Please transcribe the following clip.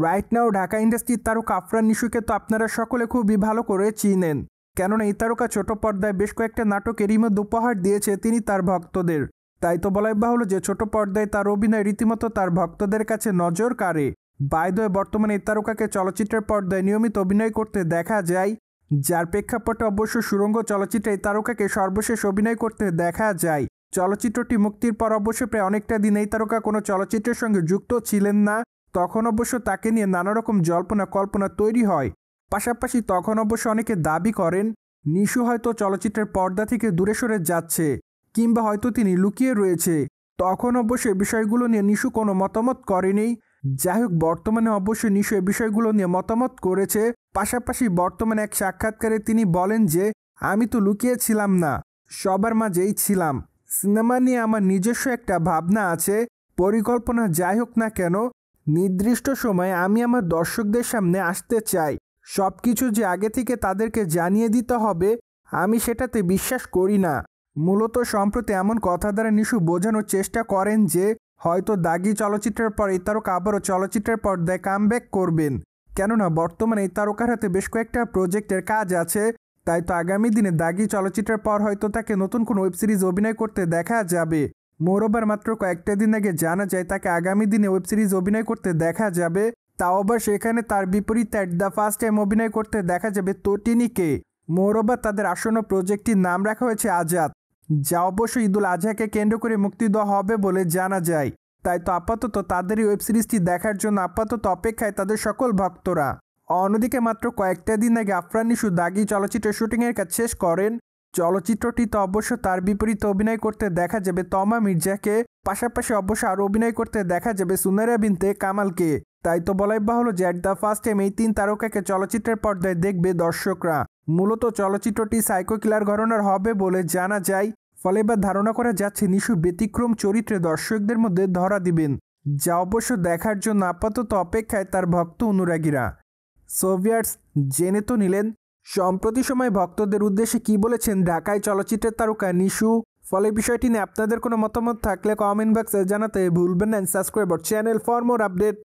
Right now Dhaka ইন্ডাস্ট্রির তারকা আফরান নিশুকে তো আপনারা সকলে খুবই ভালো করে চিনেন, কেননা এই তারকা ছোট পর্দায় বেশ কয়েকটা নাটকেরই মধ্যে উপহার দিয়েছে তিনি তার ভক্তদের। তাই তো বলাই বাহুল্য যে ছোট পর্দায় তার অভিনয় রীতিমতো তার ভক্তদের কাছে নজর কাড়ে। বাই দ্য ওয়ে, বর্তমানে এই তারকাকে চলচ্চিত্রের পর্দায় নিয়মিত অভিনয় করতে দেখা যায়, যার প্রেক্ষাপটে অবশ্য সুড়ঙ্গ চলচ্চিত্রে এই তারকাকে সর্বশেষ অভিনয় করতে দেখা যায়। চলচ্চিত্রটি মুক্তির পর অবশ্য প্রায় অনেকটা দিন এই তারকা কোনো চলচ্চিত্রের সঙ্গে যুক্ত ছিলেন না। তখন অবশ্য তাকে নিয়ে নানা রকম জল্পনা কল্পনা তৈরি হয়। পাশাপাশি তখন অবশ্য অনেকে দাবি করেন নিশু হয়তো চলচ্চিত্রের পর্দা থেকে দূরে সরে যাচ্ছে, কিংবা হয়তো তিনি লুকিয়ে রয়েছে। তখন অবশ্য এই বিষয়গুলো নিয়ে নিশু কোনো মতামত করেনি। যাই হোক, বর্তমানে অবশ্যই নিশু এই বিষয়গুলো নিয়ে মতামত করেছে। পাশাপাশি বর্তমানে এক সাক্ষাৎকারে তিনি বলেন যে, আমি তো লুকিয়েছিলাম না, সবার মাঝেই ছিলাম। সিনেমা নিয়ে আমার নিজস্ব একটা ভাবনা আছে, পরিকল্পনা যাই হোক না কেন, নির্দিষ্ট সময়ে আমি আমার দর্শকদের সামনে আসতে চাই। সব কিছু যে আগে থেকে তাদেরকে জানিয়ে দিতে হবে, আমি সেটাতে বিশ্বাস করি না। মূলত সম্প্রতি এমন কথা দ্বারা নিশু বোঝানোর চেষ্টা করেন যে হয়তো দাগি চলচ্চিত্রের পর এই তারকা আবারও চলচ্চিত্রের পর্দায় কামব্যাক করবেন, কেননা বর্তমানে এই তারকার হাতে বেশ কয়েকটা প্রজেক্টের কাজ আছে। তাই তো আগামী দিনে দাগি চলচ্চিত্রের পর হয়তো তাকে নতুন কোনো ওয়েব সিরিজ অভিনয় করতে দেখা যাবে। মোরওভার মাত্র কয়েকটা দিন আগে জানা যায় তাকে আগামী দিনে ওয়েব সিরিজ অভিনয় করতে দেখা যাবে, তাও আবার সেখানে তার বিপরীতে অ্যাট দ্য ফার্স্ট টাইম অভিনয় করতে দেখা যাবে তটিনীকে। মোরওভার তাদের আসন্ন প্রজেক্টটির নাম রাখা হয়েছে আজাদ, যা অবশ্য ঈদুল আজহাকে কেন্দ্র করে মুক্তি দেওয়া হবে বলে জানা যায়। তাই তো আপাতত তাদের এই ওয়েব সিরিজটি দেখার জন্য আপাতত অপেক্ষায় তাদের সকল ভক্তরা। অন্যদিকে মাত্র কয়েকটা দিন আগে আফরান নিশু দাগি চলচ্চিত্রের শুটিংয়ের কাজ শেষ করেন। চলচ্চিত্রটিতে অবশ্য তার বিপরীতে অভিনয় করতে দেখা যাবে তমা মির্জাকে, পাশাপাশি অবশ্য আরও অভিনয় করতে দেখা যাবে সুনেরা বিনতে কামালকে। তাই তো বলাই বাহুল্য যে অ্যাট দ্য ফার্স্ট টাইম এই তিন তারকাকে চলচ্চিত্রের পর্দায় দেখবে দর্শকরা। মূলত চলচ্চিত্রটি সাইকো কিলার ঘরানার হবে বলে জানা যায়, ফলে এবার ধারণা করা যাচ্ছে নিশু ব্যতিক্রম চরিত্রে দর্শকদের মধ্যে ধরা দিবেন, যা অবশ্য দেখার জন্য আপাতত অপেক্ষায় তার ভক্ত অনুরাগীরা। সোভিয়ার্স, জেনে তো নিলেন সম্প্রতি সময় ভক্তদের উদ্দেশ্যে কি বলেছেন ঢাকায় চলচ্চিত্রের তারকা নিশু। ফলে বিষয়টি নিয়ে আপনাদের কোনো মতামত থাকলে কমেন্ট বক্সে জানাতে ভুলবেন না। Subscribe our channel for more update.